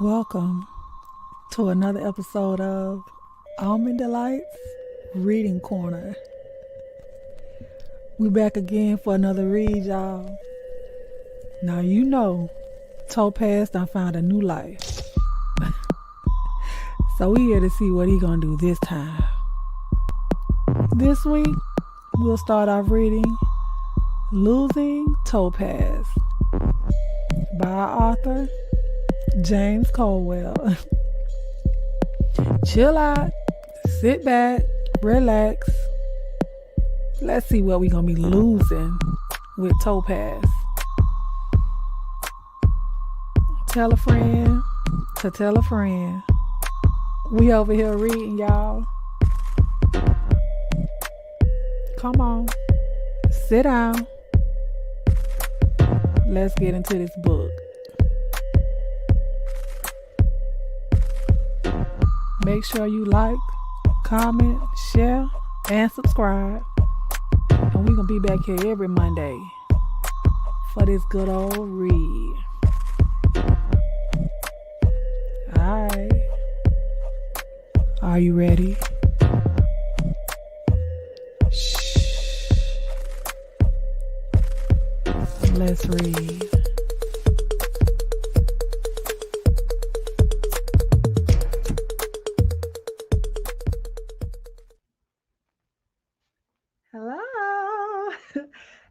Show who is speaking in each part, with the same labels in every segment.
Speaker 1: Welcome to another episode of Almond Delights Reading Corner. We back again for another read, y'all. Now you know TOPAZ done found a new life. So we here to see what he gonna do this time. This week, we'll start off reading Losing Topaz by our author, James Colwell. Chill out, sit back, relax. Let's see what we gonna be losing with Topaz. Tell a friend to tell a friend. We over here reading, y'all. Come on, sit down. Let's get into this book. Make sure you like, comment, share, and subscribe. And we're going to be back here every Monday for this good old read. Alright. Are you ready? Shh. Let's read. Hello,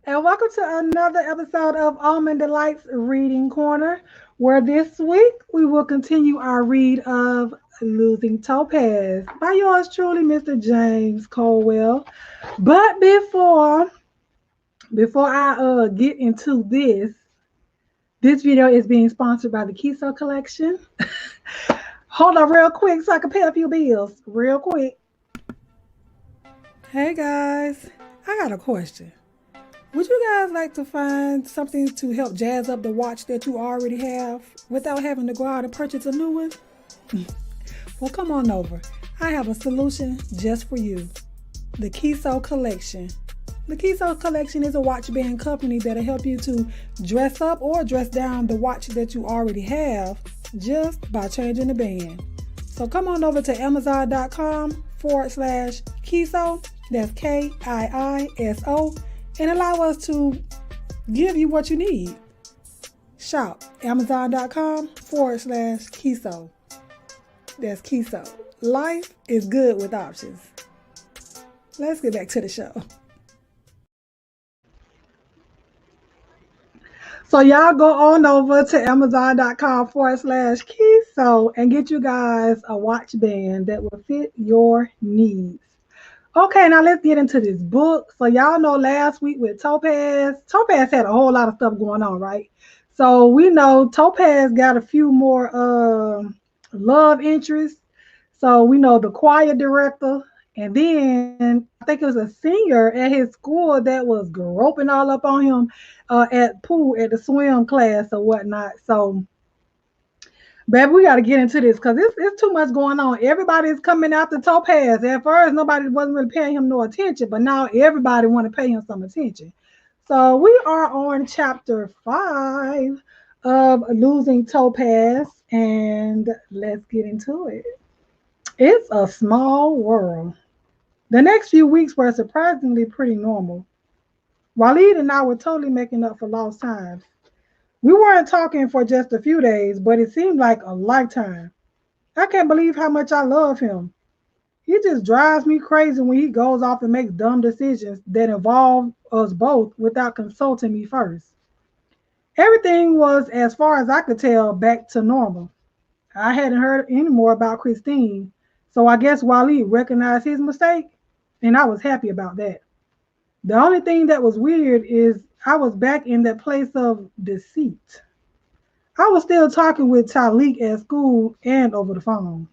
Speaker 1: and welcome to another episode of Almond Delights Reading Corner, where this week we will continue our read of Losing Topaz by yours truly, Mr. James Colwell. But before I get into this video is being sponsored by the KIISO collection. Hold on real quick so I can pay a few bills real quick. Hey guys, I got a question. Would you guys like to find something to help jazz up the watch that you already have without having to go out and purchase a new one? Well, come on over. I have a solution just for you. The KIISO collection. The KIISO collection is a watch band company that'll help you to dress up or dress down the watch that you already have just by changing the band. So come on over to Amazon.com/KIISO. That's KIISO, and allow us to give you what you need. Shop Amazon.com/KIISO. That's KIISO. Life is good with options. Let's get back to the show. So y'all go on over to Amazon.com/KIISO and get you guys a watch band that will fit your needs. Okay, now let's get into this book. So y'all know last week with Topaz had a whole lot of stuff going on, right? So we know Topaz got a few more love interests. So we know the choir director, and then I think it was a senior at his school that was groping all up on him at the swim class or whatnot. So baby, we got to get into this because it's too much going on. Everybody's coming out the Topaz. At first, nobody wasn't really paying him no attention, but now everybody want to pay him some attention. So we are on chapter 5 of Losing Topaz, and let's get into it. It's a small world. The next few weeks were surprisingly pretty normal. Waleed and I were totally making up for lost times. We weren't talking for just a few days, but it seemed like a lifetime. I can't believe how much I love him. He just drives me crazy when he goes off and makes dumb decisions that involve us both without consulting me first. Everything was, as far as I could tell, back to normal. I hadn't heard any more about Christine, so I guess Waleed recognized his mistake, and I was happy about that. The only thing that was weird is I was back in that place of deceit. I was still talking with Talik at school and over the phone.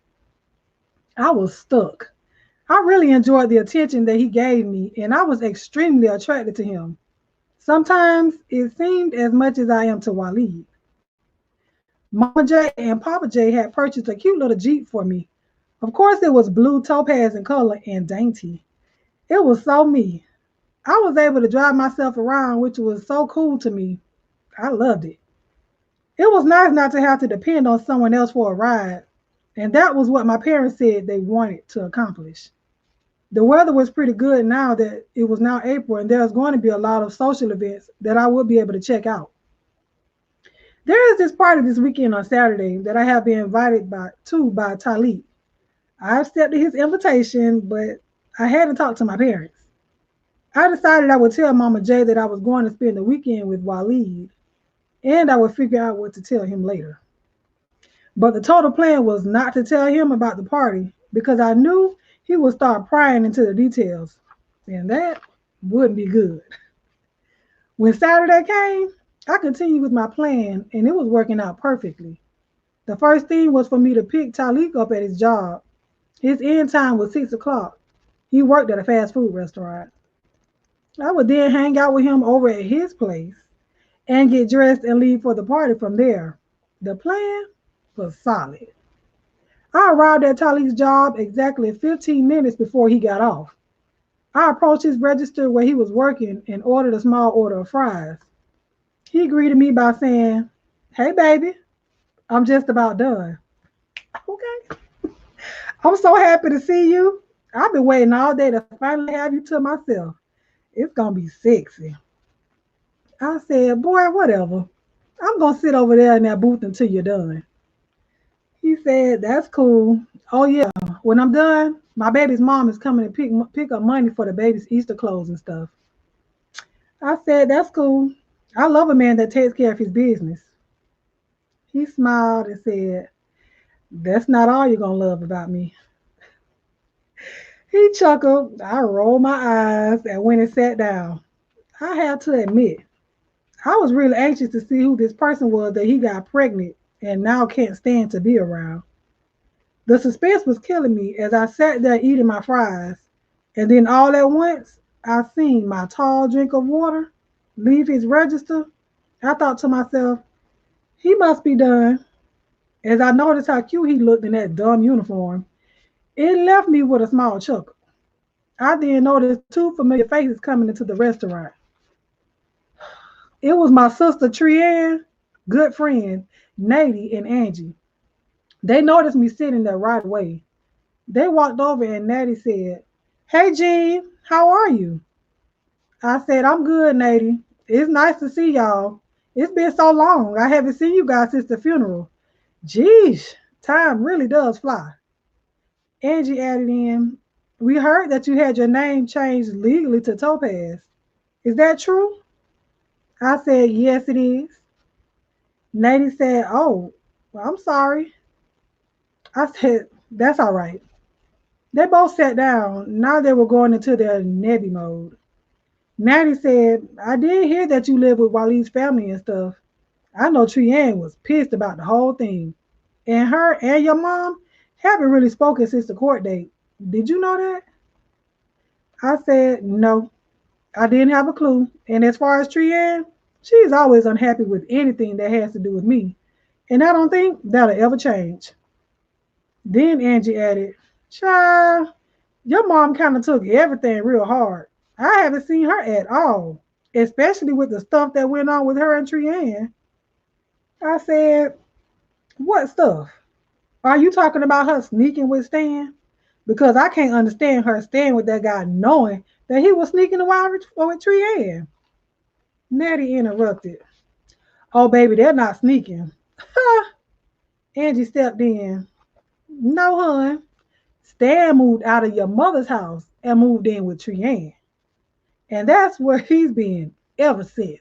Speaker 1: I was stuck. I really enjoyed the attention that he gave me, and I was extremely attracted to him. Sometimes it seemed as much as I am to Waleed. Mama J and Papa J had purchased a cute little Jeep for me. Of course, it was blue topaz in color and dainty. It was so me. I was able to drive myself around, which was so cool to me. I loved it. It was nice not to have to depend on someone else for a ride, and that was what my parents said they wanted to accomplish. The weather was pretty good now that it was now April, and there's going to be a lot of social events that I will be able to check out. There is this party this weekend on Saturday that I have been invited by Talik. I accepted his invitation, but I hadn't talked to my parents. I decided I would tell Mama J that I was going to spend the weekend with Waleed, and I would figure out what to tell him later. But the total plan was not to tell him about the party because I knew he would start prying into the details, and that wouldn't be good. When Saturday came, I continued with my plan, and it was working out perfectly. The first thing was for me to pick Talik up at his job. His end time was 6 o'clock. He worked at a fast food restaurant. I would then hang out with him over at his place and get dressed and leave for the party from there. The plan was solid. I arrived at Talik's job exactly 15 minutes before he got off. I approached his register where he was working and ordered a small order of fries. He greeted me by saying, "Hey, baby, I'm just about done." Okay. "I'm so happy to see you. I've been waiting all day to finally have you to myself. It's going to be sexy." I said, "Boy, whatever. I'm going to sit over there in that booth until you're done." He said, "That's cool. Oh, yeah. When I'm done, my baby's mom is coming to pick up money for the baby's Easter clothes and stuff." I said, "That's cool. I love a man that takes care of his business." He smiled and said, "That's not all you're going to love about me." He chuckled. I rolled my eyes and went and sat down. I have to admit, I was really anxious to see who this person was that he got pregnant and now can't stand to be around. The suspense was killing me as I sat there eating my fries, and then all at once, I seen my tall drink of water leave his register. I thought to myself, he must be done. As I noticed how cute he looked in that dumb uniform, it left me with a small chuckle. I then noticed two familiar faces coming into the restaurant. It was my sister Trianne, good friend, Nady, and Angie. They noticed me sitting there right away. They walked over and Nady said, "Hey Jean, how are you?" I said, "I'm good, Nady. It's nice to see y'all. It's been so long. I haven't seen you guys since the funeral. Geez, time really does fly." Angie added in, "We heard that you had your name changed legally to Topaz. Is that true?" I said, "Yes, it is." Nady said, "Oh, well, I'm sorry." I said, "That's all right." They both sat down. Now they were going into their Nebby mode. Nady said, "I did hear that you live with Waleed's family and stuff. I know Trianne was pissed about the whole thing. And her and your mom haven't really spoken since the court date. Did you know that?" I said, "No, I didn't have a clue. And as far as Trianne, she's always unhappy with anything that has to do with me. And I don't think that'll ever change." Then Angie added, "Child, your mom kind of took everything real hard. I haven't seen her at all, especially with the stuff that went on with her and Trianne." I said, "What stuff? Are you talking about her sneaking with Stan? Because I can't understand her staying with that guy knowing that he was sneaking around with Trianne." Natty interrupted. "Oh, baby, they're not sneaking." Angie stepped in. "No, hun. Stan moved out of your mother's house and moved in with Trianne. And that's where he's been ever since.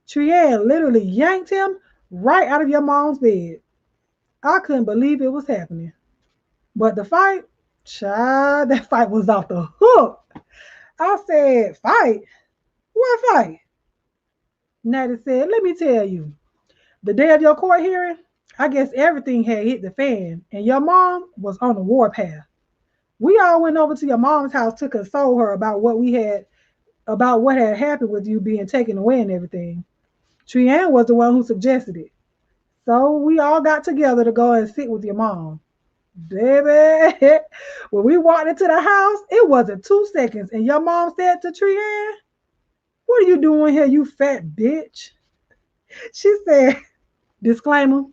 Speaker 1: Trianne literally yanked him right out of your mom's bed. I couldn't believe it was happening. But the fight, child, that fight was off the hook." I said, "Fight? What fight?" Natty said, "Let me tell you. The day of your court hearing, I guess everything had hit the fan, and your mom was on the warpath. We all went over to your mom's house to console her about what had happened with you being taken away and everything. Trianne was the one who suggested it. So we all got together to go and sit with your mom. Baby, when we walked into the house, it wasn't 2 seconds, and your mom said to Trianne, 'What are you doing here, you fat bitch?' She said, Disclaimer,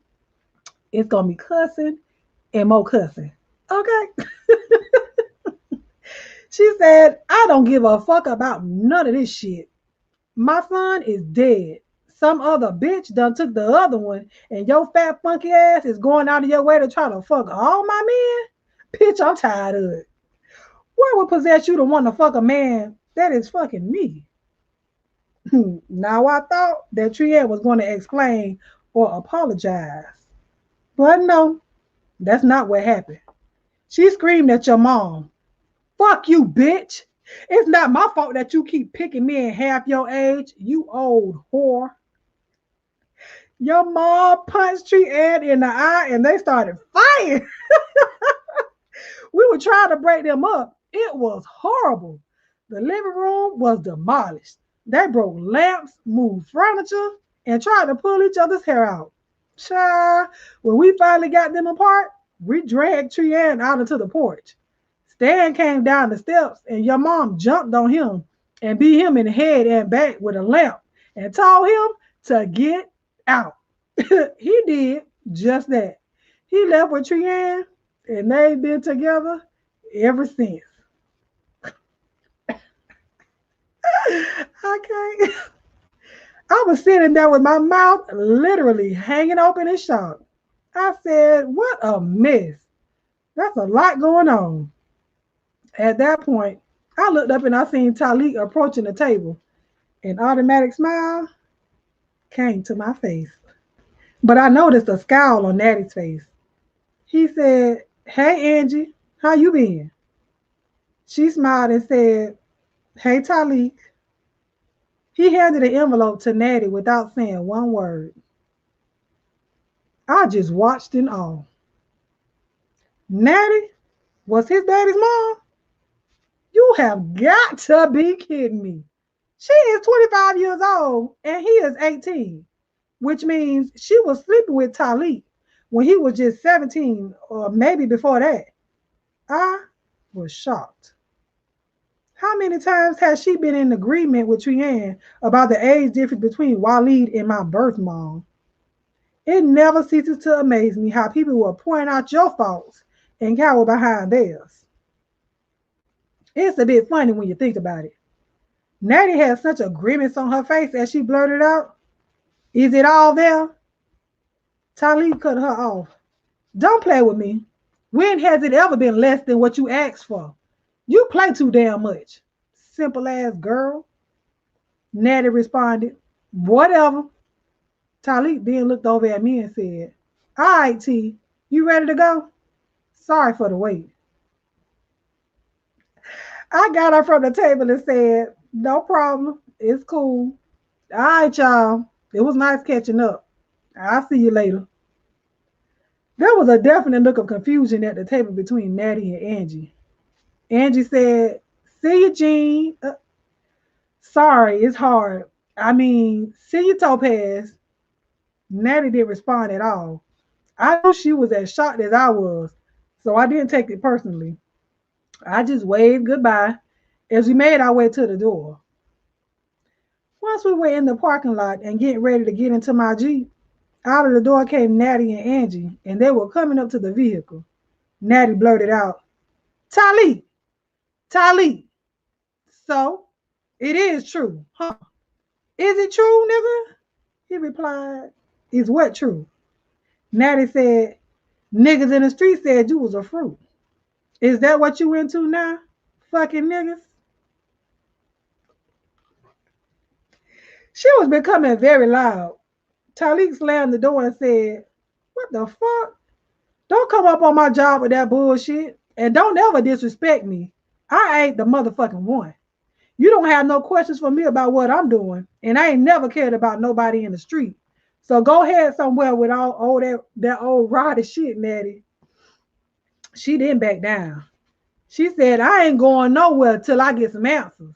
Speaker 1: it's going to be cussing and more cussing. Okay? She said, I don't give a fuck about none of this shit. My son is dead. Some other bitch done took the other one, and your fat funky ass is going out of your way to try to fuck all my men? Bitch, I'm tired of it. What would possess you to want to fuck a man that is fucking me? Now I thought that Triette was going to explain or apologize. But no, that's not what happened. She screamed at your mom. Fuck you, bitch. It's not my fault that you keep picking me in half your age, you old whore. Your mom punched Triette in the eye and they started fighting. We were trying to break them up. It was horrible. The living room was demolished. They broke lamps, moved furniture, and tried to pull each other's hair out. Child, when we finally got them apart, we dragged Trianne out into the porch. Stan came down the steps and your mom jumped on him and beat him in the head and back with a lamp and told him to get out. He did just that. He left with Trianne and they've been together ever since. Okay. I was sitting there with my mouth literally hanging open in shock. I said, what a mess. That's a lot going on. At that point, I looked up and I seen Talik approaching the table. An automatic smile came to my face. But I noticed a scowl on Natty's face. He said, hey, Angie, how you been? She smiled and said, hey, Talik. He handed the envelope to Natty without saying one word. I just watched in awe. Natty was his daddy's mom? You have got to be kidding me. She is 25 years old and he is 18, which means she was sleeping with Talik when he was just 17 or maybe before that. I was shocked. How many times has she been in agreement with Trianne about the age difference between Waleed and my birth mom? It never ceases to amaze me how people will point out your faults and cower behind theirs. It's a bit funny when you think about it. Natty had such a grimace on her face as she blurted out, is it all there? Talik cut her off. Don't play with me. When has it ever been less than what you asked for? You play too damn much. Simple ass girl. Natty responded, whatever. Talik then looked over at me and said, all right, T, you ready to go? Sorry for the wait. I got up from the table and said, no problem. It's cool. All right, y'all. It was nice catching up. I'll see you later. There was a definite look of confusion at the table between Natty and Angie. Angie said, see you, Jean. Sorry, it's hard. I mean, see you, Topaz. Natty didn't respond at all. I knew she was as shocked as I was, so I didn't take it personally. I just waved goodbye as we made our way to the door. Once we were in the parking lot and getting ready to get into my Jeep, out of the door came Natty and Angie, and they were coming up to the vehicle. Natty blurted out, Talik, Talik. So, it is true, huh? Is it true, nigga? He replied, is what true? Natty said, niggas in the street said you was a fruit. Is that what you into now? Fucking niggas? She was becoming very loud. Talik slammed the door and said, what the fuck? Don't come up on my job with that bullshit. And don't ever disrespect me. I ain't the motherfucking one. You don't have no questions for me about what I'm doing. And I ain't never cared about nobody in the street. So go ahead somewhere with all that old rowdy shit, Natty. She didn't back down. She said, I ain't going nowhere till I get some answers.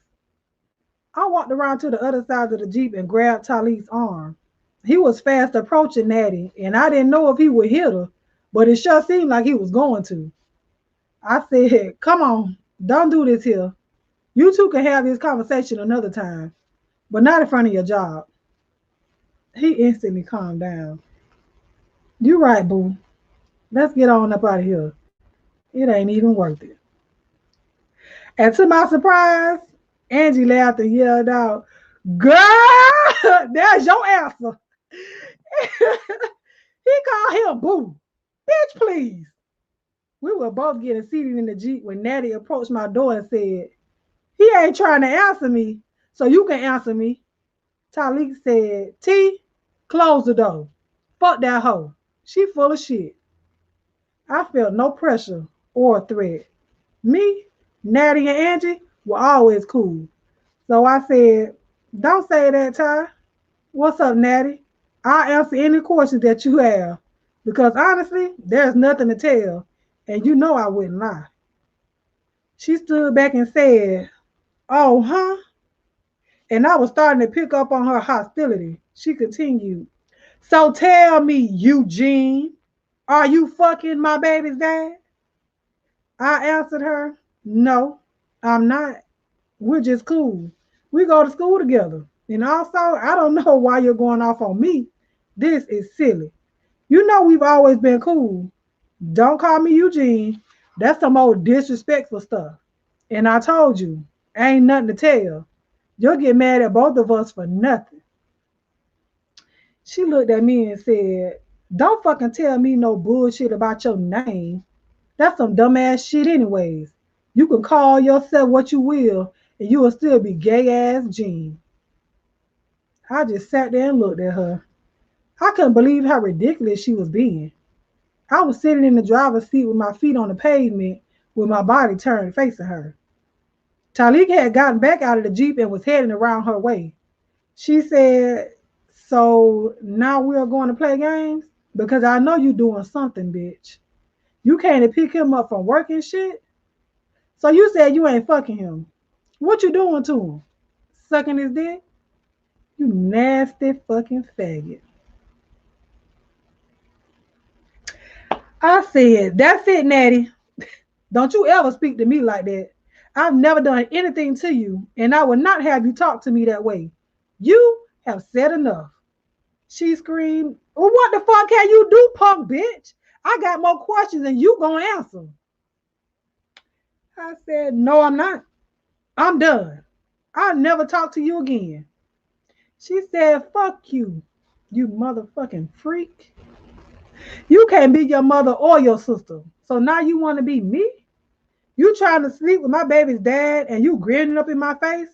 Speaker 1: I walked around to the other side of the Jeep and grabbed Talik's arm. He was fast approaching Natty, and I didn't know if he would hit her, but it sure seemed like he was going to. I said, come on, don't do this here. You two can have this conversation another time, but not in front of your job. He instantly calmed down. You right, boo. Let's get on up out of here. It ain't even worth it. And to my surprise, Angie laughed and yelled out, "Girl, there's your answer." He called him boo. Bitch, please. We were both getting seated in the Jeep when Natty approached my door and said, "He ain't trying to answer me, so you can answer me." Talik said, "T, close the door. Fuck that hoe. She full of shit." I felt no pressure or threat. Me, Natty, and Angie were always cool. So I said, "Don't say that, Ty. What's up, Natty? I'll answer any questions that you have. Because honestly, there's nothing to tell. And you know I wouldn't lie." She stood back and said, "Oh, huh?" And I was starting to pick up on her hostility. She continued, "So tell me, Eugene, are you fucking my baby's dad?" I answered her, "No, I'm not. We're just cool. We go to school together. And also, I don't know why you're going off on me. This is silly. You know we've always been cool. Don't call me Eugene. That's some old disrespectful stuff. And I told you, ain't nothing to tell. You'll get mad at both of us for nothing." She looked at me and said, "Don't fucking tell me no bullshit about your name. That's some dumbass shit anyways. You can call yourself what you will, and you will still be gay ass Jean." I just sat there and looked at her. I couldn't believe how ridiculous she was being. I was sitting in the driver's seat with my feet on the pavement with my body turned facing her. Talik had gotten back out of the Jeep and was heading around her way. She said, "So now we're going to play games? Because I know you doing something, bitch. You came to pick him up from work and shit? So you said you ain't fucking him. What you doing to him? Sucking his dick? You nasty fucking faggot." I said, "That's it, Natty. Don't you ever speak to me like that. I've never done anything to you, and I will not have you talk to me that way. You have said enough." She screamed, "Well, what the fuck can you do, punk bitch? I got more questions than you gonna answer." I said, "No, I'm not. I'm done. I'll never talk to you again." She said, "Fuck you, you motherfucking freak. You can't be your mother or your sister. So now you want to be me? You trying to sleep with my baby's dad and you grinning up in my face?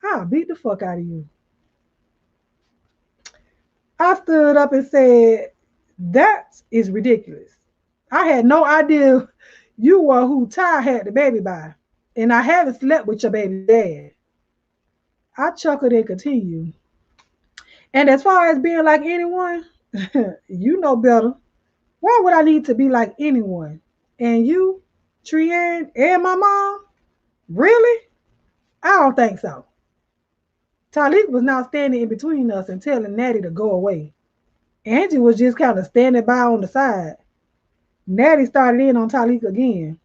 Speaker 1: I'll beat the fuck out of you." I stood up and said, "That is ridiculous. I had no idea you were who Ty had the baby by, and I haven't slept with your baby's dad." I chuckled and continued. "And as far as being like anyone, you know better. Why would I need to be like anyone? And you, Trianne, and my mom? Really? I don't think so." Talik was now standing in between us and telling Natty to go away. Angie was just kind of standing by on the side. Natty started in on Talik again.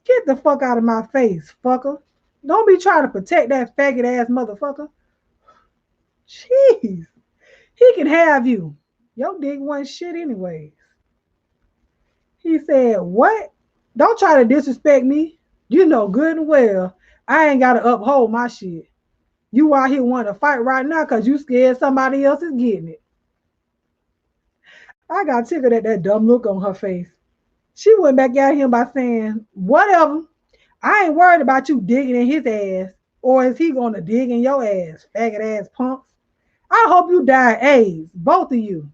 Speaker 1: "Get the fuck out of my face, fucker. Don't be trying to protect that faggot ass motherfucker. Jeez. He can have you. Your dick wasn't shit anyways." He said, "What? Don't try to disrespect me. You know good and well I ain't got to uphold my shit. You out here wanting to fight right now because you scared somebody else is getting it." I got tickled at that dumb look on her face. She went back at him by saying, "Whatever. I ain't worried about you digging in his ass. Or is he going to dig in your ass, faggot ass punks? I hope you die of AIDS, both of you."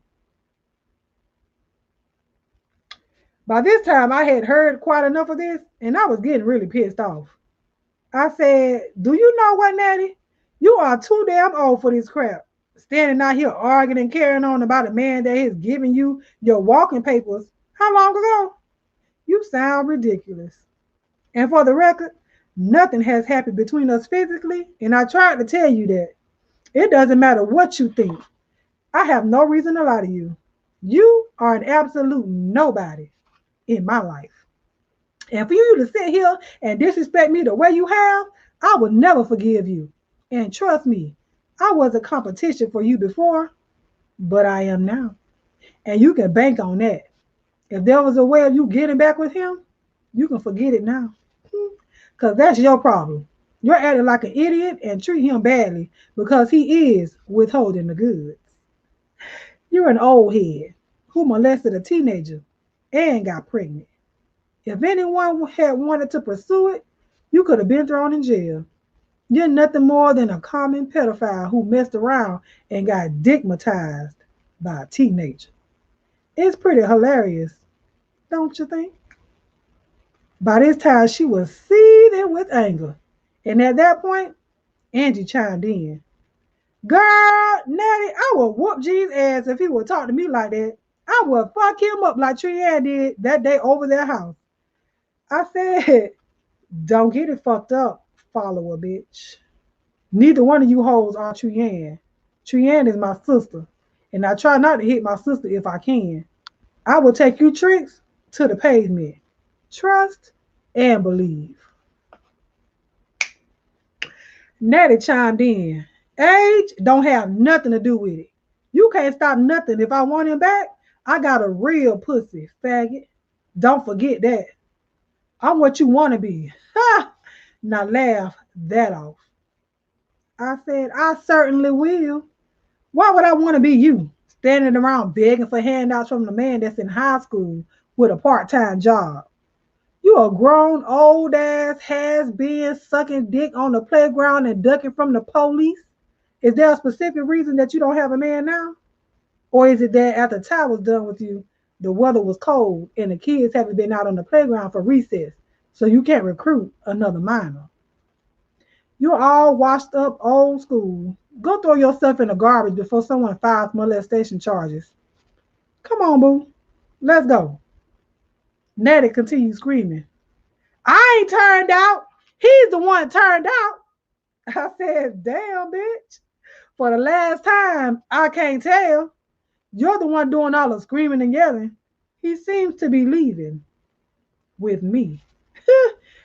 Speaker 1: By this time, I had heard quite enough of this, and I was getting really pissed off. I said, "Do you know what, Natty? You are too damn old for this crap. Standing out here arguing and carrying on about a man that has given you your walking papers. How long ago? You sound ridiculous. And for the record, nothing has happened between us physically, and I tried to tell you that. It doesn't matter what you think. I have no reason to lie to you. You are an absolute nobody in my life. And for you to sit here and disrespect me the way you have, I will never forgive you. And trust me, I was a competition for you before, but I am now. And you can bank on that. If there was a way of you getting back with him, you can forget it now. Because that's your problem. You're acting like an idiot and treat him badly because he is withholding the goods. You're an old head who molested a teenager and got pregnant. If anyone had wanted to pursue it, you could have been thrown in jail. You're nothing more than a common pedophile who messed around and got digmatized by a teenager. It's pretty hilarious, don't you think? By this time, she was seething with anger. And at that point, Angie chimed in. Girl, Natty, I would whoop G's ass if he would talk to me like that. I would fuck him up like Trianne did that day over their house. I said, don't get it fucked up, follower bitch. Neither one of you hoes are Trianne. Trianne is my sister, and I try not to hit my sister if I can. I will take you tricks to the pavement. Trust and believe. Natty chimed in. Age don't have nothing to do with it. You can't stop nothing. If I want him back, I got a real pussy, faggot. Don't forget that. I'm what you want to be. Ha! Now laugh that off. I said, I certainly will. Why would I want to be you, standing around begging for handouts from the man that's in high school with a part-time job? You a grown, old ass has-been sucking dick on the playground and ducking from the police. Is there a specific reason that you don't have a man now? Or is it that after Ty was done with you, the weather was cold and the kids haven't been out on the playground for recess, so you can't recruit another minor? You're all washed up old school. Go throw yourself in the garbage before someone files molestation charges. Come on, boo. Let's go. Natty continued screaming. I ain't turned out. He's the one turned out. I said, damn, bitch. For the last time, I can't tell. You're the one doing all the screaming and yelling. He seems to be leaving with me.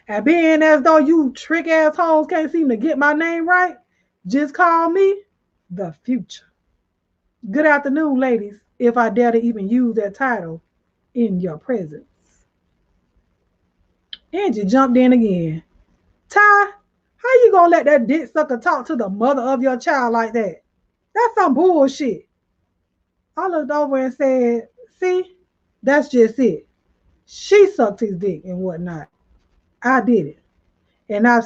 Speaker 1: And being as though you trick assholes can't seem to get my name right, just call me the future. Good afternoon, ladies, if I dare to even use that title in your presence. Angie jumped in again. Ty, how you gonna let that dick sucker talk to the mother of your child like that? That's some bullshit. I looked over and said, see, that's just it. She sucked his dick and whatnot. I did it. And I've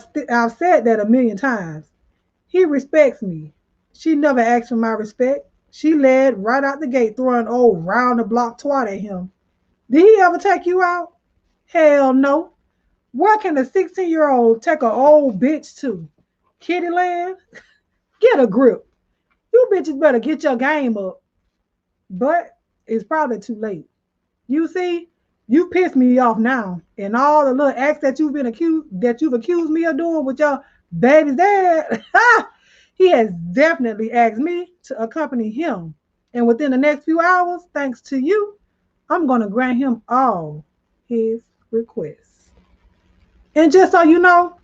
Speaker 1: said that a million times. He respects me. She never asked for my respect. She led right out the gate throwing old round the block twat at him. Did he ever take you out? Hell no. Where can a 16-year-old take an old bitch to? Kitty land? Get a grip. You bitches better get your game up. But it's probably too late. You see, you pissed me off now. And all the little acts that you've accused me of doing with your baby's dad, he has definitely asked me to accompany him. And within the next few hours, thanks to you, I'm going to grant him all his requests. And just so you know,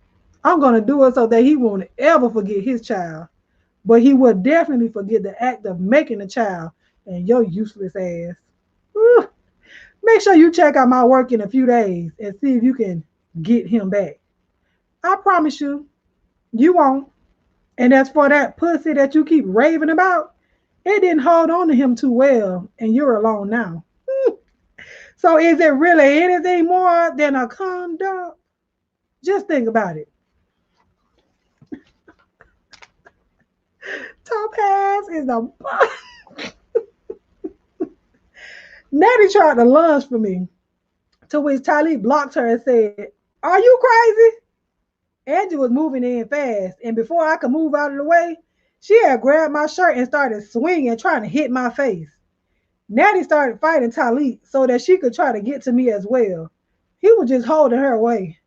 Speaker 1: I'm going to do it so that he won't ever forget his child. But he will definitely forget the act of making a child and your useless ass. Whew. Make sure you check out my work in a few days and see if you can get him back. I promise you, you won't. And as for that pussy that you keep raving about, it didn't hold on to him too well, and you're alone now. So is it really anything more than a condom? Just think about it. Topaz is a Natty tried to lunge for me, to which Talib blocked her and said, are you crazy? Angie was moving in fast, and before I could move out of the way, she had grabbed my shirt and started swinging, trying to hit my face. Natty started fighting Talib so that she could try to get to me as well. He was just holding her away.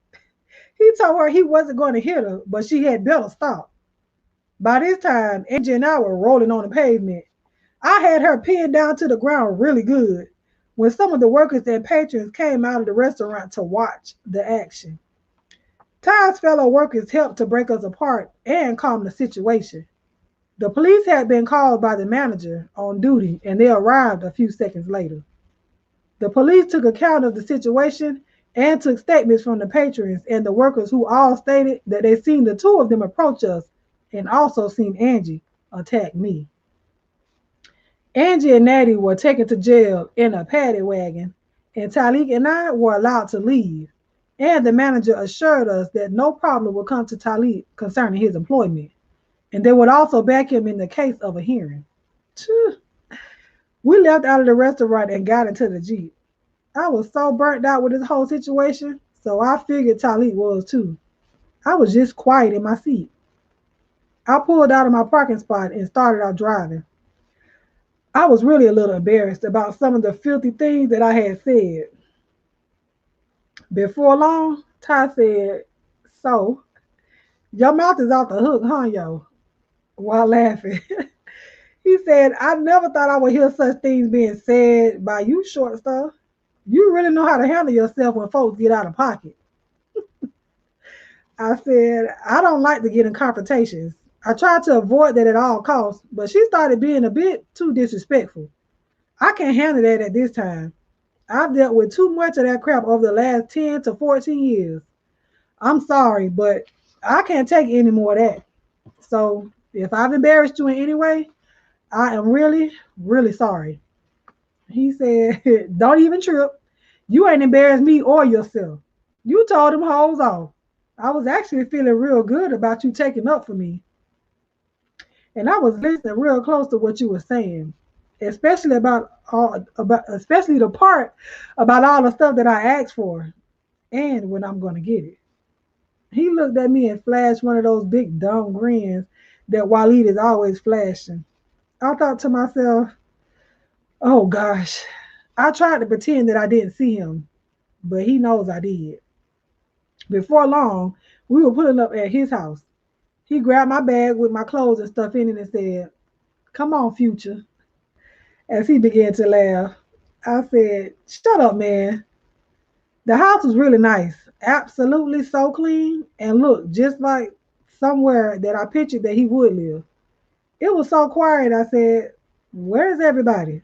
Speaker 1: He told her he wasn't going to hit her, but she had better stop. By this time, Angie and I were rolling on the pavement. I had her pinned down to the ground really good when some of the workers and patrons came out of the restaurant to watch the action. Ty's fellow workers helped to break us apart and calm the situation. The police had been called by the manager on duty and they arrived a few seconds later. The police took account of the situation and took statements from the patrons and the workers who all stated that they seen the two of them approach us and also seen Angie attack me. Angie and Natty were taken to jail in a paddy wagon, and Talik and I were allowed to leave. And the manager assured us that no problem would come to Talik concerning his employment, and they would also back him in the case of a hearing. We left out of the restaurant and got into the Jeep. I was so burnt out with this whole situation, so I figured Talik was too. I was just quiet in my seat. I pulled out of my parking spot and started out driving. I was really a little embarrassed about some of the filthy things that I had said. Before long, Ty said, "So, your mouth is off the hook, huh, yo?" While laughing. He said, "I never thought I would hear such things being said by you, short stuff. You really know how to handle yourself when folks get out of pocket." I said, "I don't like to get in confrontations. I tried to avoid that at all costs, but she started being a bit too disrespectful. I can't handle that at this time. I've dealt with too much of that crap over the last 10 to 14 years. I'm sorry, but I can't take any more of that. So if I've embarrassed you in any way, I am really, really sorry." He said, "Don't even trip. You ain't embarrassed me or yourself. You told them hoes off. I was actually feeling real good about you taking up for me. And I was listening real close to what you were saying, especially especially the part about all the stuff that I asked for and when I'm gonna get it." He looked at me and flashed one of those big dumb grins that Waleed is always flashing. I thought to myself, oh gosh, I tried to pretend that I didn't see him, but he knows I did. Before long, we were pulling up at his house. He grabbed my bag with my clothes and stuff in it and said, "Come on, Future." As he began to laugh, I said, "Shut up, man." The house was really nice, absolutely so clean, and looked just like somewhere that I pictured that he would live. It was so quiet, I said, "Where's everybody?"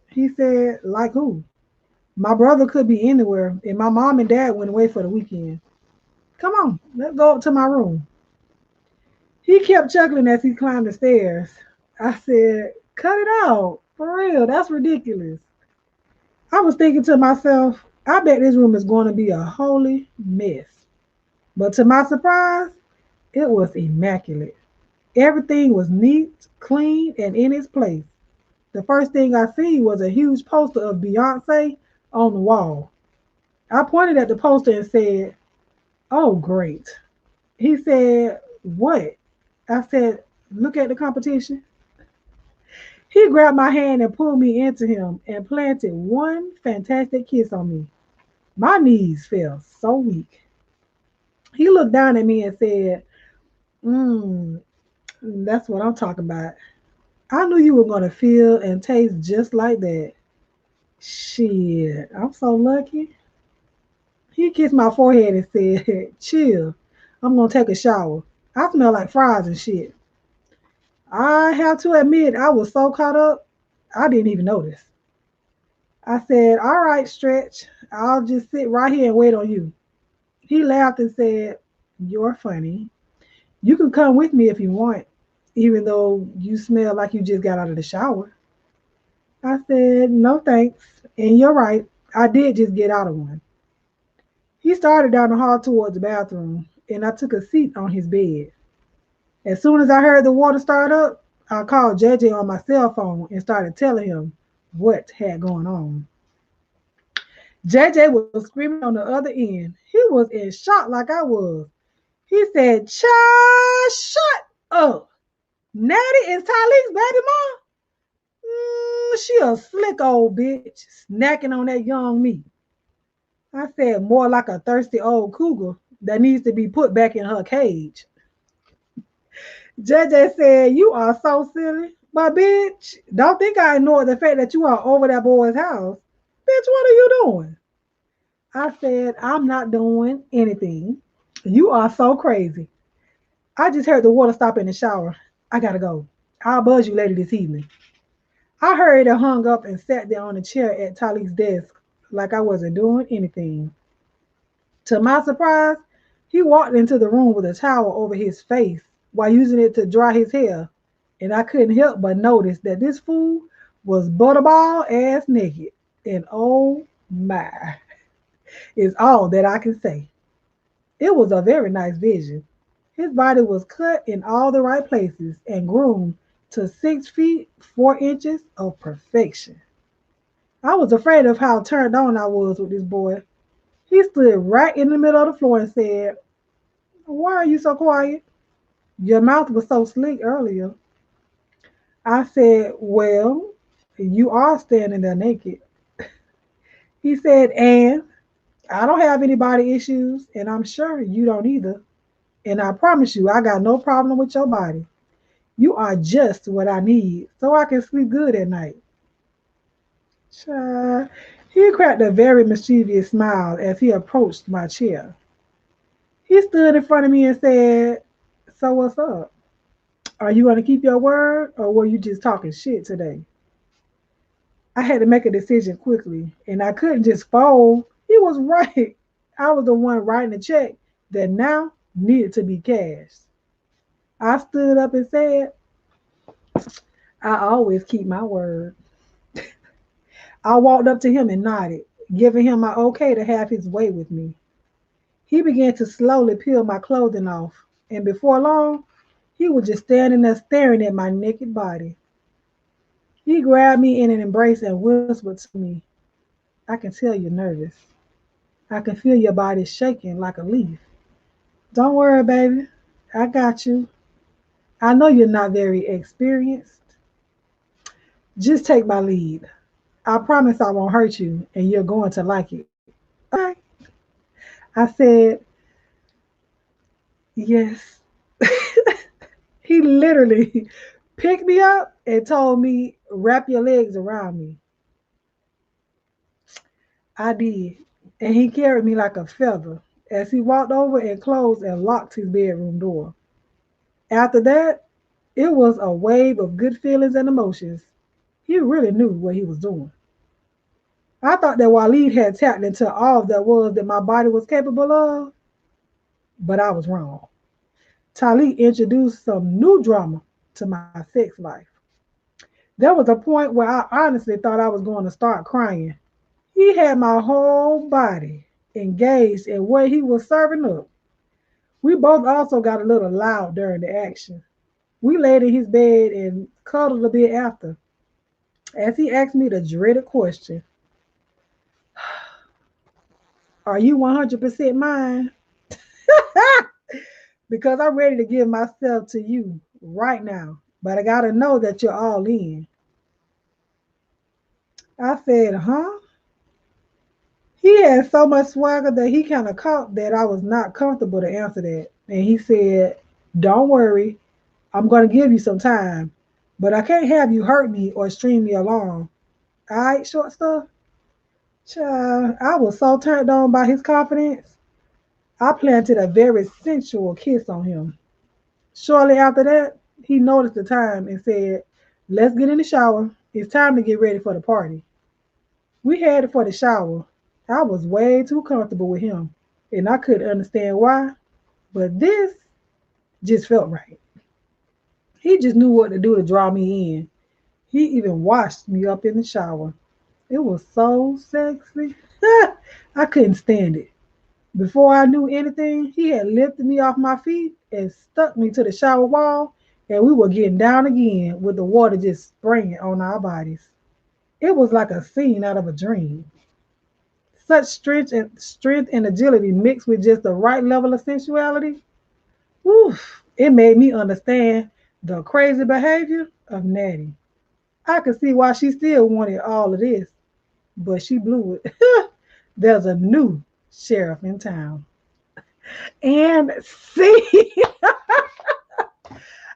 Speaker 1: He said, "Like who?" "My brother could be anywhere, and my mom and dad went away for the weekend. Come on, let's go up to my room." He kept chuckling as he climbed the stairs. I said, "Cut it out. For real, that's ridiculous." I was thinking to myself, I bet this room is going to be a holy mess. But to my surprise, it was immaculate. Everything was neat, clean, and in its place. The first thing I seen was a huge poster of Beyonce on the wall. I pointed at the poster and said, "Oh, great." He said, "What?" I said, "Look at the competition." He grabbed my hand and pulled me into him and planted one fantastic kiss on me. My knees felt so weak. He looked down at me and said, Mmm, that's what I'm talking about. I knew you were going to feel and taste just like that. Shit, I'm so lucky." He kissed my forehead and said, "Chill, I'm going to take a shower. I smell like fries and shit." I have to admit, I was so caught up, I didn't even notice. I said, "All right, Stretch, I'll just sit right here and wait on you." He laughed and said, "You're funny. You can come with me if you want, even though you smell like you just got out of the shower." I said, "No thanks. And you're right, I did just get out of one." He started down the hall towards the bathroom, and I took a seat on his bed. As soon as I heard the water start up, I called JJ on my cell phone and started telling him what had going on. JJ was screaming on the other end. He was in shock like I was. He said, "Child, shut up. Natty is Tyleek's baby mom? She a slick old bitch, snacking on that young meat." I said, "More like a thirsty old cougar that needs to be put back in her cage." JJ said, "You are so silly. But bitch, don't think I ignored the fact that you are over that boy's house. Bitch, what are you doing?" I said, "I'm not doing anything. You are so crazy. I just heard the water stop in the shower. I gotta go. I'll buzz you later this evening. I hurried and hung up and sat there on a chair at Talik's desk like I wasn't doing anything. To my surprise, he walked into the room with a towel over his face while using it to dry his hair, and I couldn't help but notice that this fool was butterball ass naked. And oh my, is all that I can say. It was a very nice vision. His body was cut in all the right places and groomed to 6 feet 4 inches of perfection. I was afraid of how turned on I was with this boy. He stood right in the middle of the floor and said, "Why are you so quiet? Your mouth was so slick earlier." I said, "Well, you are standing there naked." He said, "And I don't have any body issues, and I'm sure you don't either. And I promise you, I got no problem with your body. You are just what I need so I can sleep good at night." Child, he cracked a very mischievous smile as he approached my chair. He stood in front of me and said, "So what's up? Are you going to keep your word or were you just talking shit today?" I had to make a decision quickly and I couldn't just fold. He was right. I was the one writing the check that now needed to be cashed. I stood up and said, "I always keep my word." I walked up to him and nodded, giving him my okay to have his way with me. He began to slowly peel my clothing off, and before long, he was just standing there staring at my naked body. He grabbed me in an embrace and whispered to me, "I can tell you're nervous. I can feel your body shaking like a leaf. Don't worry, baby. I got you. I know you're not very experienced. Just take my lead. I promise I won't hurt you, and you're going to like it." Okay. I said, "Yes." He literally picked me up and told me, "Wrap your legs around me." I did. And he carried me like a feather as he walked over and closed and locked his bedroom door. After that, it was a wave of good feelings and emotions. He really knew what he was doing. I thought that Waleed had tapped into all there was that my body was capable of, but I was wrong. Talik introduced some new drama to my sex life. There was a point where I honestly thought I was going to start crying. He had my whole body engaged in what he was serving up. We both also got a little loud during the action. We laid in his bed and cuddled a bit after, as he asked me the dreaded question, "Are you 100% mine?" Because I'm ready to give myself to you right now, but I gotta know that you're all in. I said, "Huh?" He had so much swagger that he kind of caught that I was not comfortable to answer that. And he said, "Don't worry, I'm going to give you some time, but I can't have you hurt me or string me along. All right, short stuff?" Child, I was so turned on by his confidence. I planted a very sensual kiss on him. Shortly after that, he noticed the time and said, "Let's get in the shower. It's time to get ready for the party." We headed for the shower. I was way too comfortable with him, and I couldn't understand why, but this just felt right. He just knew what to do to draw me in. He even washed me up in the shower. It was so sexy. I couldn't stand it. Before I knew anything, he had lifted me off my feet and stuck me to the shower wall, and we were getting down again with the water just spraying on our bodies. It was like a scene out of a dream. Such strength and agility mixed with just the right level of sensuality. Oof, it made me understand the crazy behavior of Natty. I could see why she still wanted all of this, but she blew it. There's a new sheriff in town. And see,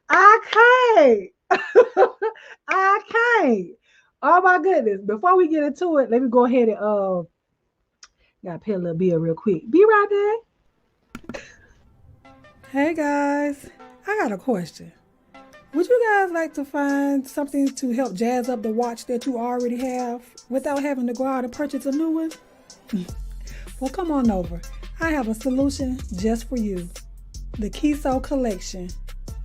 Speaker 1: I can't. I can't. Oh my goodness. Before we get into it, let me go ahead and gotta pay a little bill real quick. Be right back. Hey guys, I got a question. Would you guys like to find something to help jazz up the watch that you already have without having to go out and purchase a new one? Well, come on over. I have a solution just for you. The KIISO Collection.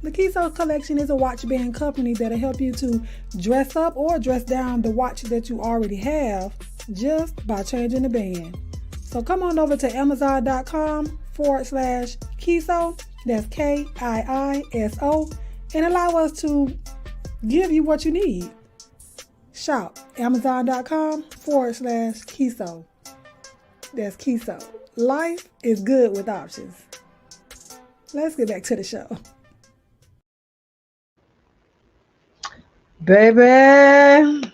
Speaker 1: The KIISO Collection is a watch band company that'll help you to dress up or dress down the watch that you already have just by changing the band. So come on over to Amazon.com/KIISO, that's KIISO, and allow us to give you what you need. Shop Amazon.com/KIISO. That's KIISO. Life is good with options. Let's get back to the show. Baby,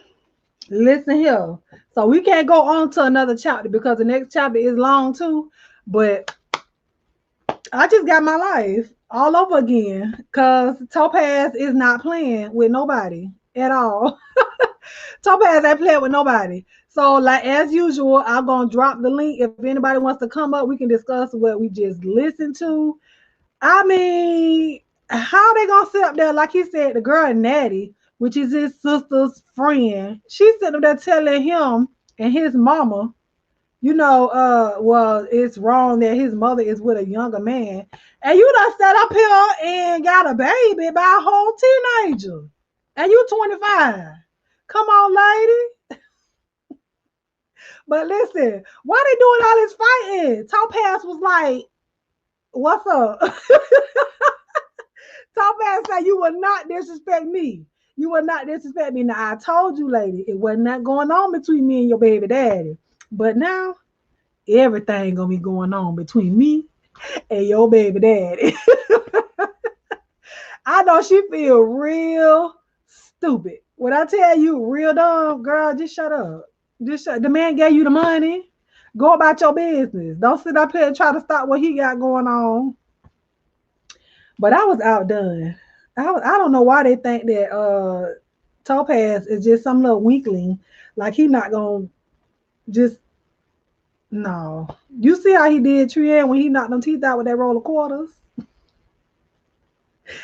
Speaker 1: listen here. So we can't go on to another chapter because the next chapter is long too. But I just got my life all over again because TOPAZ is not playing with nobody at all. TOPAZ ain't playing with nobody. So, like as usual, I'm gonna drop the link. If anybody wants to come up, we can discuss what we just listened to. I mean, how they gonna sit up there, like he said, the girl Natty, which is his sister's friend, she's sitting up there telling him and his mama, well, it's wrong that his mother is with a younger man. And you done sat up here and got a baby by a whole teenager. And you 25. Come on, lady. But listen, why they doing all this fighting? TOPAZ was like, what's up? TOPAZ said, you will not disrespect me. You will not disrespect me. Now, I told you, lady, it wasn't that going on between me and your baby daddy. But now, everything gonna be going on between me and your baby daddy. I know she feel real stupid. When I tell you real dumb, girl, just shut up. The man gave you the money. Go about your business. Don't sit up here and try to stop what he got going on. But I was outdone. I don't know why they think that TOPAZ is just some little weakling. Like he not gonna just no. You see how he did Trian when he knocked them teeth out with that roll of quarters?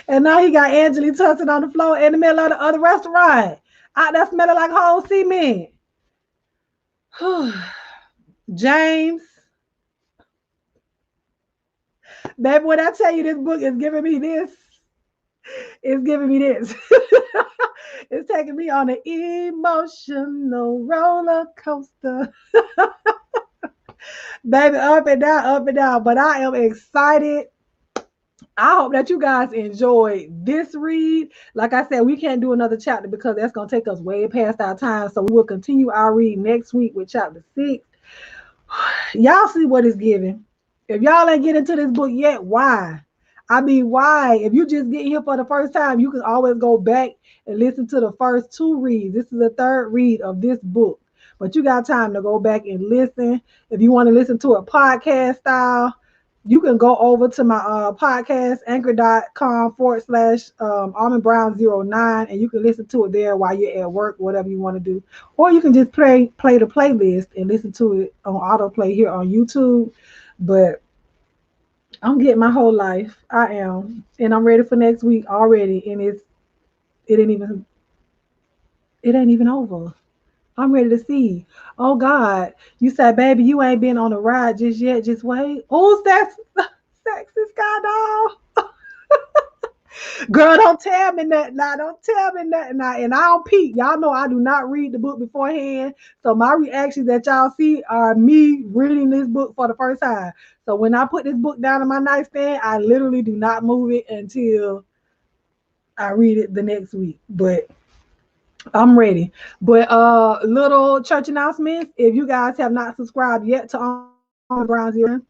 Speaker 1: And now he got Angela tussing on the floor in the middle of the other restaurant. Out there smelling like whole cement. James, baby, when I tell you this book is giving me this, it's giving me this. It's taking me on an emotional roller coaster. Baby, up and down, up and down. But I am excited. I hope that you guys enjoyed this read. Like I said, we can't do another chapter because that's going to take us way past our time. So we will continue our read next week with chapter 6. Y'all see what it's giving. If y'all ain't get into this book yet, why? I mean, why? If you just get here for the first time, you can always go back and listen to the first 2 reads. This is the 3rd read of this book. But you got time to go back and listen. If you want to listen to a podcast style, you can go over to my podcast, anchor.com/almondbrown09, and you can listen to it there while you're at work, whatever you want to do. Or you can just play the playlist and listen to it on autoplay here on YouTube. But I'm getting my whole life. I am. And I'm ready for next week already. And it ain't even over. I'm ready to see. Oh God, you said, baby, you ain't been on a ride just yet. Just wait. Who's that sexy sky doll? Girl, don't tell me nothing now. Don't tell me nothing now. And I don't peek. Y'all know I do not read the book beforehand. So my reactions that y'all see are me reading this book for the first time. So when I put this book down on my nightstand, I literally do not move it until I read it the next week. But I'm ready. But little church announcements. If you guys have not subscribed yet to Almond Brown Zero,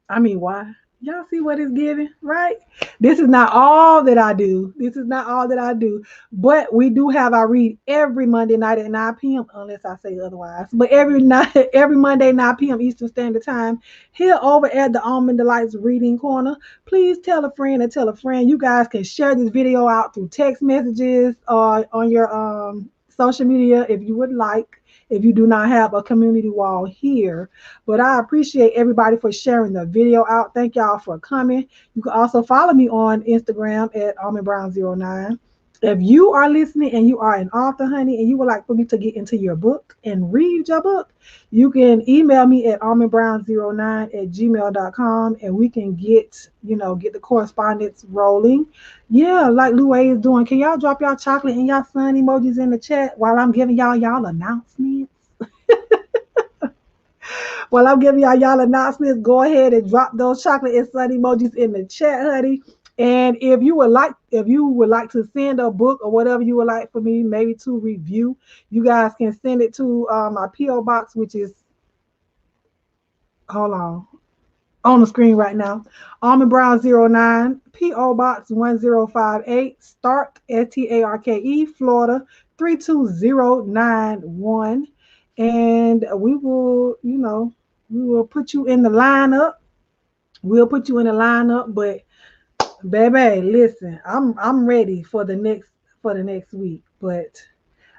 Speaker 1: I mean, why? Y'all see what it's giving, right? This is not all that I do. This is not all that I do. But we do have our read every Monday night at 9 p.m. unless I say otherwise. But every Monday, 9 p.m. Eastern Standard Time, here over at the Almond Delights Reading Corner. Please tell a friend and tell a friend. You guys can share this video out through text messages or on your social media if you would like. if you do not have a community wall here. But I appreciate everybody for sharing the video out. Thank y'all for coming. You can also follow me on Instagram at almondbrown09. If you are listening and you are an author, honey, and you would like for me to get into your book and read your book, you can email me at almondbrown09@gmail.com, and we can get the correspondence rolling. Yeah, like Louie is doing. Can y'all drop y'all chocolate and y'all sun emojis in the chat while I'm giving y'all announcements? While I'm giving y'all announcements, go ahead and drop those chocolate and sun emojis in the chat, honey. And if you would like to send a book or whatever you would like for me, maybe to review, you guys can send it to my P.O. box, which is, hold on the screen right now. Almond Brown 09, P.O. Box 1058, STARKE, STARKE, Florida 32091. And we will put you in the lineup. But baby, listen, I'm ready for the next week. But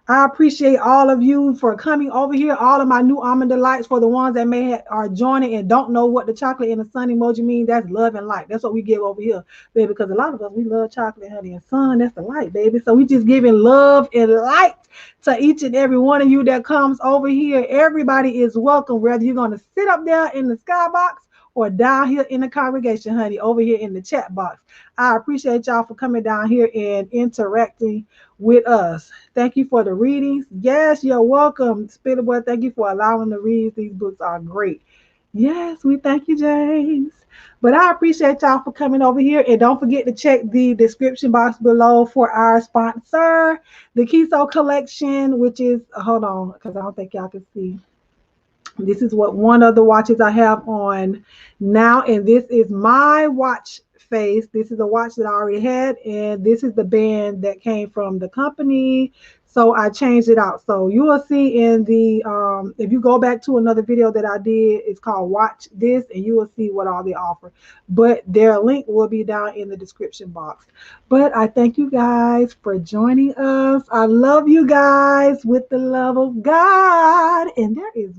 Speaker 1: I appreciate all of you for coming over here. All of my new Almond Delights, for the ones that are joining and don't know what the chocolate and the sun emoji means, that's love and light. That's what we give over here, baby, because a lot of us, we love chocolate, honey, and sun, that's the light, baby. So we just giving love and light to each and every one of you that comes over here. Everybody is welcome, whether you're going to sit up there in the skybox or down here in the congregation, honey, over here in the chat box. I appreciate y'all for coming down here and interacting with us. Thank you for the readings. Yes, you're welcome. Spitter Boy, thank you for allowing the reads. These books are great. Yes, we thank you, James. But I appreciate y'all for coming over here. And don't forget to check the description box below for our sponsor, the KIISO collection, which is, hold on, because I don't think y'all can see. This is what one of the watches I have on now, and this is my watch face. This is a watch that I already had, and this is the band that came from the company, so I changed it out. So you will see in the if you go back to another video that I did, it's called Watch This, and you will see what all they offer, but their link will be down in the description box. But I thank you guys for joining us. I love you guys with the love of God, and there is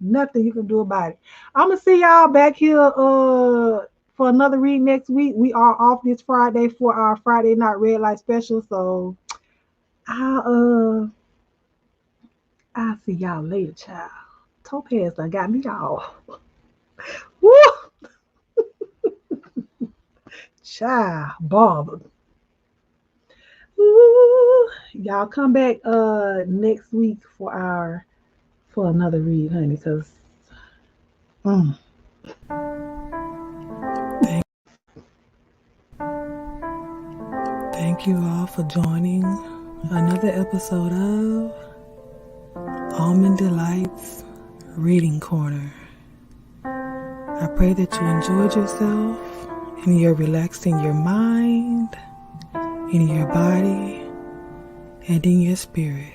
Speaker 1: nothing you can do about it. I'm gonna see y'all back here for another read next week. We are off this Friday for our Friday night red light special, so I'll see y'all later, child. Topaz done got me all. Woo! Child, bothered. Woo! Y'all come back next week for another read, honey, because Thank you all for joining another episode of Almond Delights Reading Corner. I pray that you enjoyed yourself and you're relaxed in your mind, in your body, and in your spirit.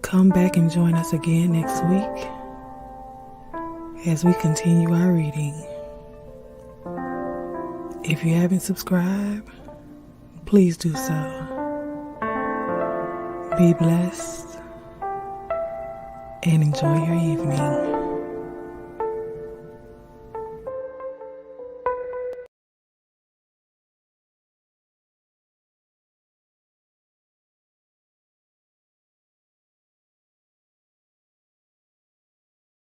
Speaker 1: Come back and join us again next week as we continue our reading. If you haven't subscribed, please do so. Be blessed and enjoy your evening.